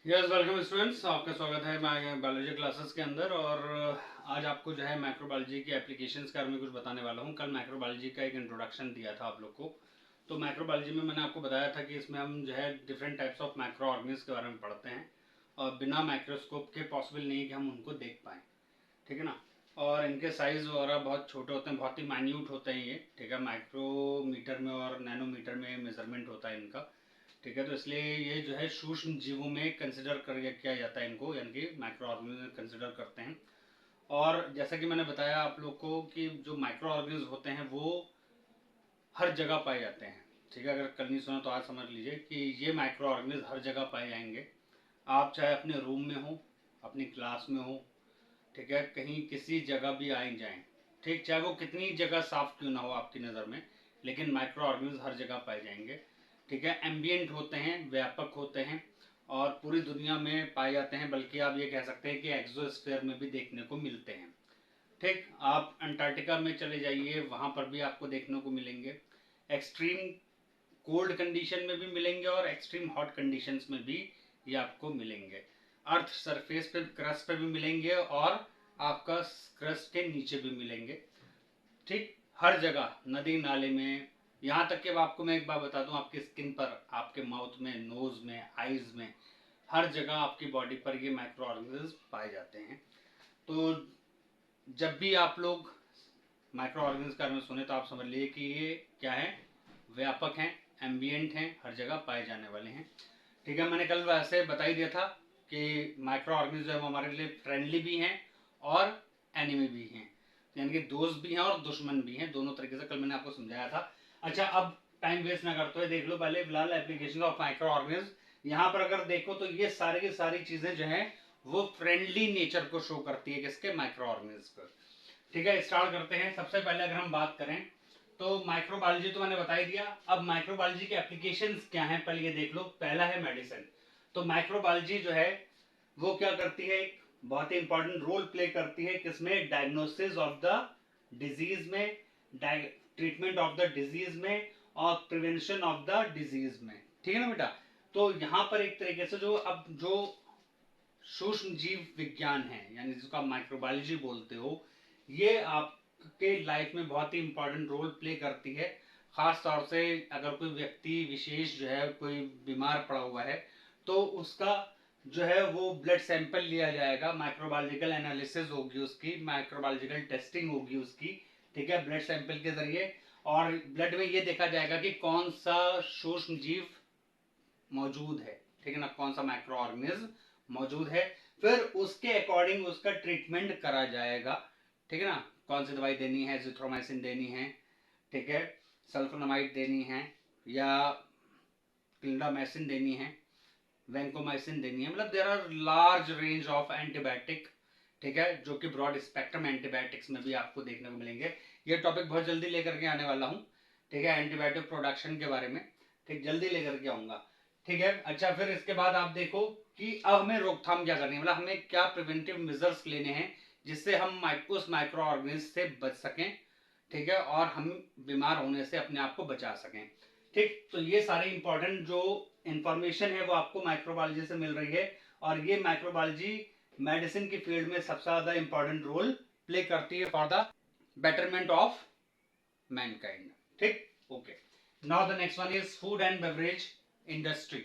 Yes welcome students, आपका स्वागत है बायोलॉजी क्लासेस के अंदर। और आज आपको जो है माइक्रोबायोलॉजी की एप्लीकेशंस के बारे में कुछ बताने वाला हूँ। कल माइक्रोबायोलॉजी का एक इंट्रोडक्शन दिया था आप लोग को। तो माइक्रोबायोलॉजी में मैंने आपको बताया था कि इसमें हम जो है different types of micro organism के बारे में पढ़ते हैं और बिना माइक्रोस्कोप के पॉसिबल नहीं है कि हम उनको देख पाएँ, ठीक है ना। और इनके साइज़ वगैरह बहुत छोटे होते हैं, बहुत ही माइन्यूट होते हैं ये, ठीक है। माइक्रोमीटर में और नैनोमीटर में मेजरमेंट होता है इनका, ठीक है। तो इसलिए ये जो है सूक्ष्म जीवों में कंसिडर कर किया जाता है इनको, यानी कि माइक्रो ऑर्गेनिज्म कंसिडर करते हैं। और जैसा कि मैंने बताया आप लोग को कि जो माइक्रो ऑर्गेनिज्म होते हैं वो हर जगह पाए जाते हैं, ठीक है। अगर कल नहीं सुना तो आज समझ लीजिए कि ये माइक्रो ऑर्गेनिज्म हर जगह पाए जाएंगे। आप चाहे अपने रूम में हो, अपनी क्लास में हो, ठीक है, कहीं किसी जगह भी आए जाएं, ठीक, चाहे वो कितनी जगह साफ क्यों ना हो आपकी नज़र में, लेकिन माइक्रो ऑर्गेनिज्म हर जगह पाए जाएंगे, ठीक है। एम्बियंट होते हैं, व्यापक होते हैं और पूरी दुनिया में पाए जाते हैं, बल्कि आप ये कह सकते हैं कि एक्सोस्फीयर में भी देखने को मिलते हैं, ठीक। आप अंटार्कटिका में चले जाइए, वहाँ पर भी आपको देखने को मिलेंगे। एक्सट्रीम कोल्ड कंडीशन में भी मिलेंगे और एक्सट्रीम हॉट कंडीशंस में भी ये आपको मिलेंगे। अर्थ सरफेस पे, क्रस्ट पे भी मिलेंगे और आपका क्रस्ट के नीचे भी मिलेंगे, ठीक। हर जगह, नदी नाले में, यहाँ तक कि आपको मैं एक बात बता दूं, आपकी स्किन पर, आपके माउथ में, नोज में, आईज में, हर जगह आपकी बॉडी पर ये माइक्रो ऑर्गेनिज्म पाए जाते हैं। तो जब भी आप लोग माइक्रो ऑर्गेनिज्म के बारे में सुने तो आप समझ लीजिए कि ये क्या है, व्यापक हैं, एम्बियंट हैं, हर जगह पाए जाने वाले हैं, ठीक है। मैंने कल वैसे बता ही दिया था कि माइक्रो ऑर्गेनिज्म जो है वो हमारे लिए फ्रेंडली भी हैं और एनिमी भी हैं, यानी कि दोस्त भी हैं और दुश्मन भी हैं, दोनों तरीके से कल मैंने आपको समझाया था। अच्छा, अब टाइम वेस्ट ना करते हुए देख लो पहले फिलहाल एप्लीकेशन ऑफ माइक्रो ऑर्गेनिज्म। यहाँ पर अगर देखो तो ये सारी की सारी चीजें जो है वो फ्रेंडली नेचर को शो करती है, किसके, माइक्रो ऑर्गेनिज्म पर, ठीक है। स्टार्ट करते हैं। सबसे पहले अगर हम बात करें तो माइक्रोबायोलॉजी तो मैंने बता ही दिया। अब माइक्रोबायोलॉजी के एप्लीकेशंस क्या हैं पहले ये देख लो। पहला है मेडिसिन। तो माइक्रोबायोलॉजी जो है वो क्या करती है, एक बहुत ही इंपॉर्टेंट रोल प्ले करती है किसमें, डायग्नोसिस ऑफ द डिजीज में, ट्रीटमेंट ऑफ द डिजीज में और प्रिवेंशन ऑफ द डिजीज में, ठीक है ना बेटा। तो यहां पर एक तरीके से जो सूक्ष्म जीव विज्ञान है, यानी जिसको आप माइक्रोबायोलॉजी बोलते हो, ये आपके लाइफ में बहुत ही इंपॉर्टेंट रोल प्ले करती है। खास तौर से अगर कोई व्यक्ति विशेष जो है कोई बीमार पड़ा हुआ है तो उसका जो है वो ब्लड सैंपल लिया जाएगा, माइक्रोबायोलॉजिकल एनालिसिस होगी उसकी, माइक्रोबायोलॉजिकल टेस्टिंग होगी उसकी, ठीक है, ब्लड सैंपल के जरिए। और ब्लड में ये देखा जाएगा कि कौन सा सूक्ष्म जीव मौजूद है, ठीक है ना, कौन सा माइक्रो ऑर्गेनिज्म मौजूद है। फिर उसके अकॉर्डिंग उसका ट्रीटमेंट करा जाएगा, ठीक है ना। कौन सी दवाई देनी है, जिथ्रोमाइसिन देनी है, ठीक है, सल्फोनामाइड देनी है या क्लिंडामाइसिन देनी है, वैंकोमाइसिन देनी है, मतलब there are large range of antibiotic, ठीक है, जो कि ब्रॉड स्पेक्ट्रम एंटीबायोटिक्स में भी आपको देखने को मिलेंगे। ये टॉपिक बहुत जल्दी लेकर के आने वाला हूँ, ठीक है, एंटीबायोटिक प्रोडक्शन के बारे में, ठीक, जल्दी लेकर के आऊंगा, ठीक है। अच्छा, फिर इसके बाद आप देखो कि अब हमें रोकथाम क्या करनी है, मतलब हमें क्या प्रिवेंटिव मेजर्स लेने हैं जिससे हम उस माइक्रो ऑर्गेनिज्म से बच सकें, ठीक है, और हम बीमार होने से अपने आप को बचा सकें, ठीक। तो ये सारी इंपॉर्टेंट जो इंफॉर्मेशन है वो आपको माइक्रोबायोलॉजी से मिल रही है। और ये माइक्रोबायोलॉजी मेडिसिन की फील्ड में सबसे ज्यादा इंपॉर्टेंट रोल प्ले करती है for the betterment of mankind, ठीक, okay. Now the next one is food and beverage industry.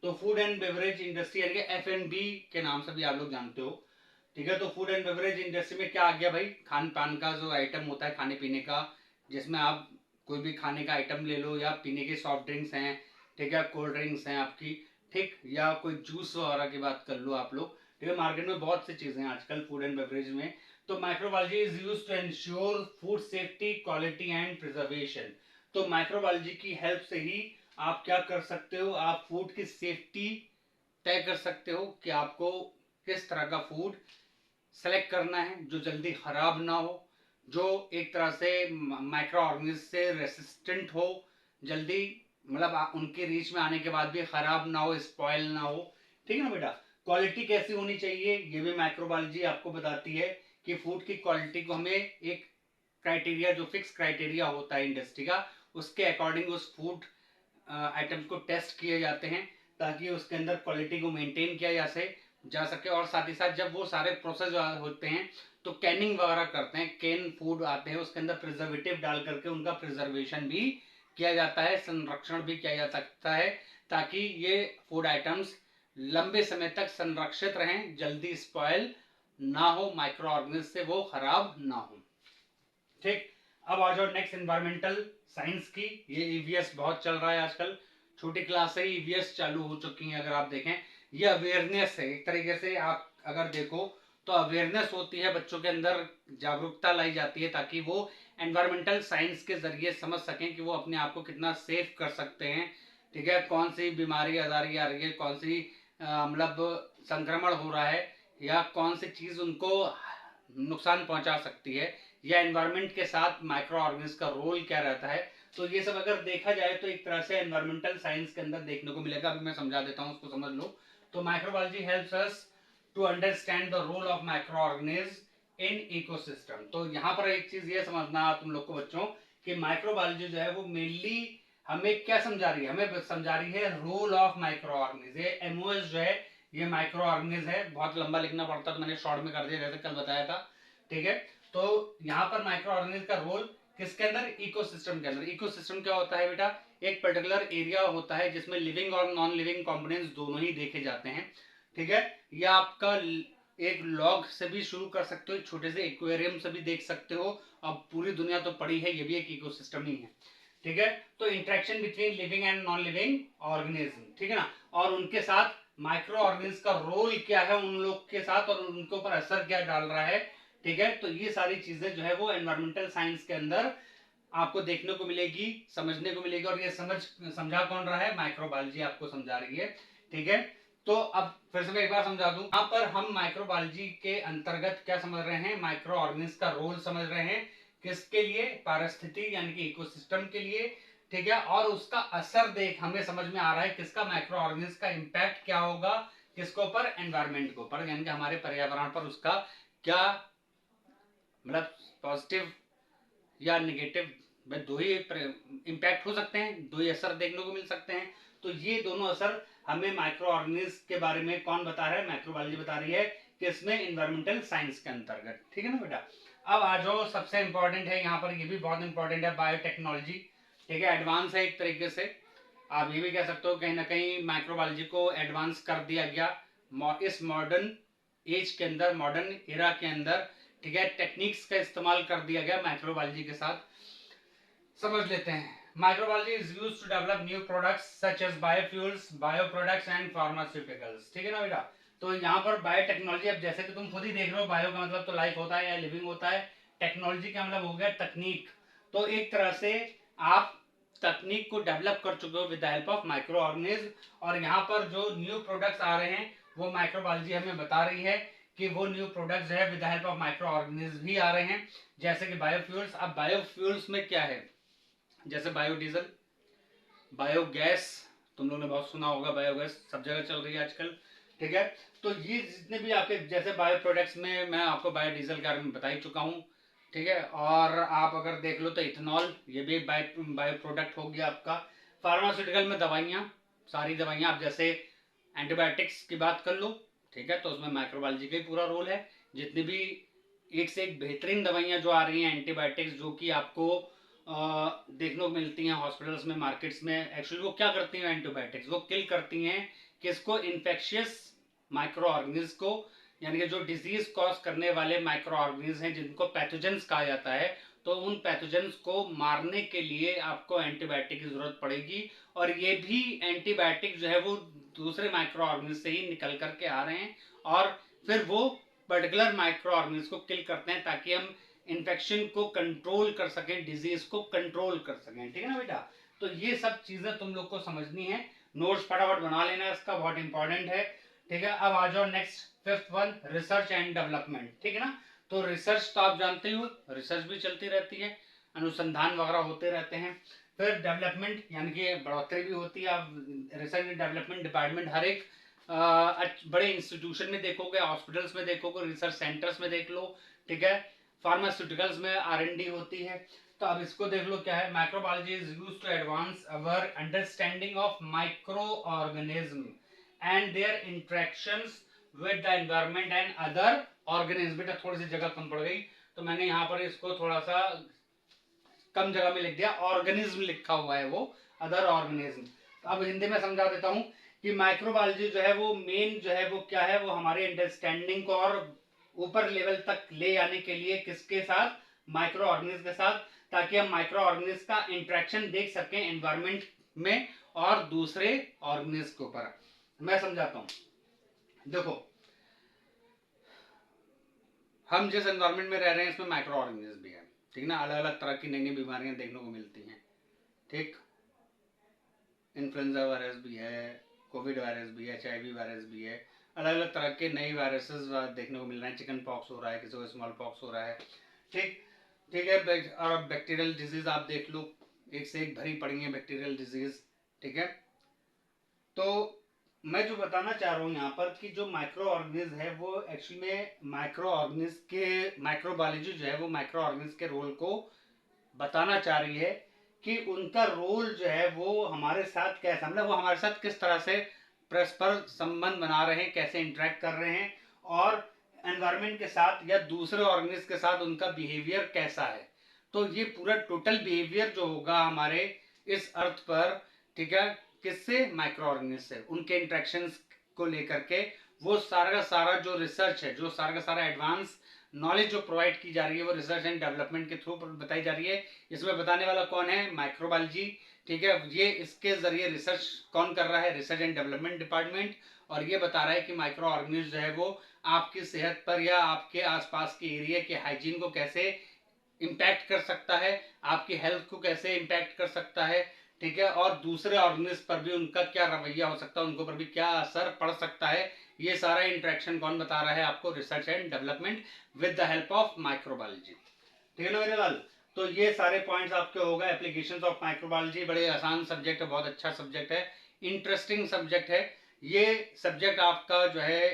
तो फूड एंड बेवरेज इंडस्ट्री यानी कि F&B के नाम से भी आप लोग जानते हो, ठीक है। तो फूड एंड बेवरेज इंडस्ट्री में क्या आ गया भाई, खान पान का जो आइटम होता है, खाने पीने का, जिसमें आप कोई भी खाने का आइटम ले लो या पीने के सॉफ्ट ड्रिंक्स हैं, ठीक है, कोल्ड ड्रिंक्स हैं आपकी, ठीक, या कोई जूस वगैरह की बात कर लो आप लोग, ठीक है। मार्केट में बहुत सी चीजें हैं आजकल फूड एंड बेवरेज में। तो microbiology is used to ensure food safety, quality and preservation. तो माइक्रोबायोलॉजी की हेल्प से ही आप क्या कर सकते हो, आप फूड की सेफ्टी तय कर सकते हो कि आपको किस तरह का फूड सेलेक्ट करना है जो जल्दी खराब ना हो, जो एक तरह से माइक्रो ऑर्गेनिज्म से रेसिस्टेंट हो, जल्दी, मतलब उनके रीच में आने के बाद भी खराब ना हो, स्पॉइल ना हो, ठीक है ना बेटा। क्वालिटी कैसी होनी चाहिए ये भी माइक्रोबायोलॉजी आपको बताती है कि फूड की क्वालिटी को हमें एक क्राइटेरिया, जो फिक्स क्राइटेरिया होता है इंडस्ट्री का, उसके अकॉर्डिंग उस फूड आइटम्स को टेस्ट किए जाते हैं, ताकि उसके अंदर क्वालिटी को मेंटेन किया जा सके। और साथ ही साथ जब वो सारे प्रोसेस होते हैं तो कैनिंग वगैरह करते हैं, कैन फूड आते हैं, उसके अंदर प्रिजर्वेटिव डाल करके उनका प्रिजर्वेशन भी किया जाता है, संरक्षण भी किया जा सकता है, ताकि ये फूड आइटम्स लंबे समय तक संरक्षित रहें, जल्दी स्पॉइल ना हो, माइक्रो ऑर्गेनिज्म से वो खराब ना हो। ठीक, अब आ जाओ नेक्स्ट एनवायरमेंटल साइंस की। ये ईवीएस बहुत चल रहा है आजकल, छोटी क्लास से ही ईवीएस चालू हो चुकी है। अगर आप देखें, ये अवेयरनेस है एक तरीके से, आप अगर देखो तो अवेयरनेस होती है, बच्चों के अंदर जागरूकता लाई जाती है ताकि वो एनवायरमेंटल साइंस के जरिए समझ सकें कि वो अपने आप को कितना सेफ कर सकते हैं। ठीक है, कौन सी बीमारी आजारी आ रही है, कौन सी मतलब संक्रमण हो रहा है, या कौन सी चीज उनको नुकसान पहुंचा सकती है, या एनवायरमेंट के साथ माइक्रो ऑर्गेनिज्म का रोल क्या रहता है। तो ये सब अगर देखा जाए तो एक तरह से एनवायरमेंटल साइंस के अंदर देखने को मिलेगा। अभी मैं समझा देता हूँ, उसको समझ लो। तो microbiology helps us to understand the role of micro organism in ecosystem. तो यहाँ पर एक चीज ये समझना तुम लोग को बच्चों, कि माइक्रोबायोलॉजी जो है वो मेनली हमें क्या समझा रही है, हमें समझा रही है रोल ऑफ माइक्रो ऑर्गेनिज्म। ये एमओएस जो है ये माइक्रो ऑर्गेनिज्म है, बहुत लंबा लिखना पड़ता है तो मैंने शॉर्ट में कर दिया जैसे कल बताया था। ठीक है, तो यहाँ पर माइक्रो ऑर्गेनिज्म का रोल किसके अंदर, इकोसिस्टम के अंदर। इकोसिस्टम क्या होता है बेटा, एक पर्टिकुलर एरिया होता है जिसमें लिविंग और नॉन लिविंग कंपोनेंट्स दोनों ही देखे जाते हैं। ठीक है, यह आपका एक लॉग से भी शुरू कर सकते हो, छोटे से एक्वेरियम से भी देख सकते हो। अब पूरी दुनिया तो पड़ी है, ये भी एक इकोसिस्टम ही है। ठीक है, तो interaction between living and non living organism, ठीक है ना, और उनके साथ माइक्रो ऑर्गेनिज्म का रोल क्या है उन लोग के साथ, और उनके ऊपर असर क्या डाल रहा है। ठीक है, तो ये सारी चीजें जो है वो एनवायरमेंटल साइंस के अंदर आपको देखने को मिलेगी, समझने को मिलेगी। और ये समझा कौन रहा है, माइक्रोबायोलॉजी आपको समझा रही है। ठीक है, तो अब फिर से मैं एक बार समझा दूं, यहाँ पर हम माइक्रोबायोलॉजी के अंतर्गत क्या समझ रहे हैं, माइक्रो ऑर्गेनिज्म का रोल समझ रहे हैं, किसके लिए, पारिस्थिति यानी कि इकोसिस्टम के लिए। ठीक है, और उसका असर देख हमें समझ में आ रहा है, किसका, माइक्रो ऑर्गेनिज्म का इम्पैक्ट क्या होगा किसके ऊपर, एनवायरमेंट के ऊपर, यानी कि हमारे पर्यावरण पर उसका क्या मतलब पॉजिटिव या नेगेटिव, दो ही इम्पैक्ट हो सकते हैं, दो ही असर देखने को मिल सकते हैं। तो ये दोनों असर हमें माइक्रो ऑर्गेनिज्म के बारे में कौन बता रहा है, माइक्रोबायोलॉजी बता रही है, किसमें, एनवायरमेंटल साइंस के अंतर्गत। ठीक है ना बेटा, अब आ जाओ सबसे इंपॉर्टेंट है यहाँ पर, ये भी बहुत इंपॉर्टेंट है, बायोटेक्नोलॉजी। ठीक है, एडवांस है एक तरीके से, आप ये भी कह सकते हो कहीं ना कहीं माइक्रोबायोलॉजी को एडवांस कर दिया गया इस मॉडर्न एज के अंदर, मॉडर्न एरा के अंदर। ठीक है, टेक्निक्स का इस्तेमाल कर दिया गया माइक्रोबायोलॉजी के साथ। समझ लेते हैं, microbiology is used to develop new products such as biofuels, bio products and pharmaceuticals. ठीक है ना बेटा, तो यहाँ पर बायोटेक्नोलॉजी, अब जैसे कि तुम खुद ही देख रहे हो, बायो का मतलब तो लाइफ होता है या लिविंग होता है, टेक्नोलॉजी का मतलब हो गया तकनीक। तो एक तरह से आप तकनीक को डेवलप कर चुके हो with the help of micro organism. और यहाँ पर जो न्यू प्रोडक्ट्स आ रहे हैं वो माइक्रोबायोलॉजी हमें बता रही है कि वो न्यू प्रोडक्ट्स है with the help of micro organism भी आ रहे हैं, जैसे कि बायोफ्यूल्स। अब बायोफ्यूल्स में क्या है, जैसे बायोडीजल, बायोगैस, तुम लोगों ने बहुत सुना होगा, बायोगैस सब जगह चल रही है आजकल। ठीक है, तो ये जितने भी आपके जैसे बायो प्रोडक्ट्स में मैं आपको बायोडीजल के बारे में बता ही चुका हूँ। ठीक है, और आप अगर देख लो तो इथेनॉल, ये भी एक बायो प्रोडक्ट हो गया आपका। फार्मास्यूटिकल में दवाइयाँ, सारी दवाइयाँ, आप जैसे एंटीबायोटिक्स की बात कर लो। ठीक है, तो उसमें माइक्रोबायोलॉजी का ही पूरा रोल है। जितनी भी एक से एक बेहतरीन दवाइयाँ जो आ रही हैं, एंटीबायोटिक्स, जो कि आपको देखने को मिलती हैं हॉस्पिटल्स में, मार्केट्स में, एक्चुअली वो क्या करती हैं, एंटीबायोटिक्स वो किल करती हैं किसको, इन्फेक्शियस माइक्रो ऑर्गेनिज्म को, यानी कि जो डिजीज कॉज करने वाले माइक्रो ऑर्गेनिज्म हैं, जिनको पैथोजेंस कहा जाता है। तो उन पैथोजेंस को मारने के लिए आपको एंटीबायोटिक की जरूरत पड़ेगी। और ये भी एंटीबायोटिक जो है वो दूसरे माइक्रो ऑर्गेनिज्म से ही निकल करके आ रहे हैं, और फिर वो पर्टिकुलर माइक्रो ऑर्गेनिज्म को किल करते हैं ताकि हम इन्फेक्शन को कंट्रोल कर सकें, डिजीज को कंट्रोल कर सकें। ठीक है ना बेटा, तो ये सब चीजें तुम लोग को समझनी है, नोट्स फटाफट बना लेना, इसका बहुत इंपॉर्टेंट है। ठीक है, अब आ जाओ next fifth one, research and development. ठीक है ना, तो रिसर्च तो आप जानते हो, रिसर्च भी चलती रहती है, अनुसंधान वगैरह होते रहते हैं। फिर डेवलपमेंट यानी कि बढ़ोतरी भी होती है। आप रिसर्च एंड डेवलपमेंट डिपार्टमेंट हर एक बड़े इंस्टीट्यूशन में देखोगे, हॉस्पिटल्स में देखोगे, रिसर्च सेंटर्स में देख लो। ठीक है, फार्मास्यूटिकल्स में R&D होती है। तो अब इसको देख लो क्या है। Microbiology is used to advance our understanding of micro organism and their interactions with the environment and other organism. बेटा थोड़ी सी जगह कम पड़ गई तो मैंने यहाँ पर इसको थोड़ा सा कम जगह में लिख दिया, ऑर्गेनिज्म लिखा हुआ है वो, अदर ऑर्गेनिज्म। अब हिंदी में समझा देता हूँ कि माइक्रोबायोलॉजी जो है वो मेन जो है वो क्या है, वो हमारे अंडरस्टैंडिंग को और ऊपर लेवल तक ले आने के लिए किसके साथ, माइक्रो ऑर्गेनिज्म के साथ, ताकि हम माइक्रो ऑर्गेनिज्म का इंटरेक्शन देख सकें एनवायरमेंट में और दूसरे ऑर्गेनिज्म के ऊपर। मैं समझाता हूँ, देखो हम जिस एनवायरमेंट में रह रहे हैं इसमें माइक्रो ऑर्गेनिज्म भी है, ठीक ना। अलग अलग तरह की नई नई बीमारियां देखने को मिलती हैं, ठीक। इन्फ्लुएंजा वायरस भी है, कोविड वायरस भी है, HIV वायरस भी है, अलग अलग तरह के नए वायरसेस देखने को मिल रहे हैं। चिकन पॉक्स हो रहा है, किसी को स्मॉल पॉक्स हो रहा है, ठीक ठीक है। और बैक्टीरियल डिजीज आप देख लो, एक से एक भरी पड़ी है बैक्टीरियल डिजीज, ठीक है। तो मैं जो बताना चाह रहा हूँ यहाँ पर कि जो माइक्रो ऑर्गेनिज्म है वो एक्चुअली में माइक्रो ऑर्गेनिज्म के, माइक्रोबायोलॉजी जो है वो माइक्रो ऑर्गेनिज्म के रोल को बताना चाह रही है कि उनका रोल जो है वो हमारे साथ कैसा, मतलब वो हमारे साथ किस तरह से परस्पर संबंध बना रहे हैं, कैसे इंटरेक्ट कर रहे हैं, और एनवायरनमेंट के साथ या दूसरे ऑर्गेनिज्म के साथ उनका बिहेवियर कैसा है। तो ये पूरा टोटल बिहेवियर जो होगा हमारे इस अर्थ पर, ठीक है, किससे, माइक्रो ऑर्गेनिज्म से, उनके इंटरेक्शंस को लेकर के वो सारा का सारा जो रिसर्च है, जो सारा का सारा एडवांस नॉलेज जो प्रोवाइड की जा रही है वो रिसर्च एंड डेवलपमेंट के थ्रू बताई जा रही है। इसमें बताने वाला कौन है, माइक्रोबायोलॉजी, ठीक है। ये इसके जरिए रिसर्च कौन कर रहा है, रिसर्च एंड डेवलपमेंट डिपार्टमेंट। और ये बता रहा है कि माइक्रो ऑर्गेनिज्म जो है वो आपकी सेहत पर या आपके आसपास के एरिया के हाइजीन को कैसे इम्पैक्ट कर सकता है, आपकी हेल्थ को कैसे इम्पैक्ट कर सकता है, ठीक है। और दूसरे ऑर्गेनिज्म पर भी उनका क्या रवैया हो सकता है, उनको पर भी क्या असर पड़ सकता है, ये सारा इंटरेक्शन कौन बता रहा है आपको, research and development with the help of microbiology, ठीक है ना मेरे लाल। तो ये सारे पॉइंट्स आपके हो गए एप्लीकेशंस ऑफ माइक्रोबायोलॉजी। बड़े आसान सब्जेक्ट है, बहुत अच्छा सब्जेक्ट है, इंटरेस्टिंग सब्जेक्ट है। ये सब्जेक्ट आपका जो है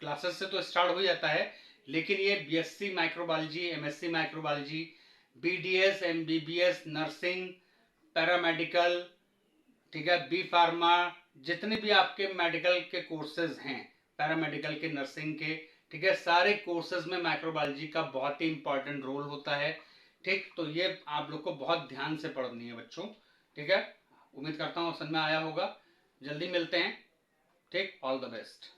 क्लासेस से तो स्टार्ट हो जाता है, लेकिन ये BSc microbiology, MSc microbiology, BDS, MBBS, nursing, paramedical, ठीक है, बी फार्मा, जितने भी आपके मेडिकल के कोर्सेज हैं, पैरामेडिकल के, नर्सिंग के, ठीक है, सारे कोर्सेज में माइक्रोबायोलॉजी का बहुत ही इंपॉर्टेंट रोल होता है, ठीक। तो ये आप लोग को बहुत ध्यान से पढ़नी है बच्चों, ठीक है। उम्मीद करता हूँ समझ में आया होगा। जल्दी मिलते हैं, ठीक। All the best.